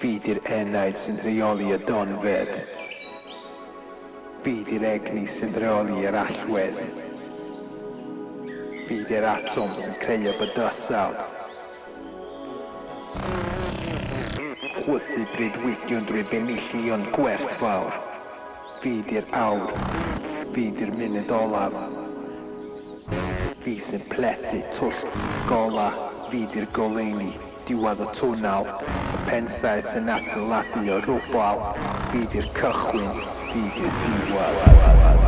Fi di'r enaid sy'n rheoli y donfedd. Fi di'r egni sy'n rheoli yr allwedd. Fi di'r atom sy'n creu y bydysawd. Chwythu breuddwydion drwy benillion gwerthfawr. Fi di'r awr. Fi di'r munud olaf. Fi sy'n plethu twll gola. Fi di'r goleuni, diwedd y twnal. Y pensau sy'n adeiladu o rwbal. Fi di'r cychwyn, fi di'r diwedd.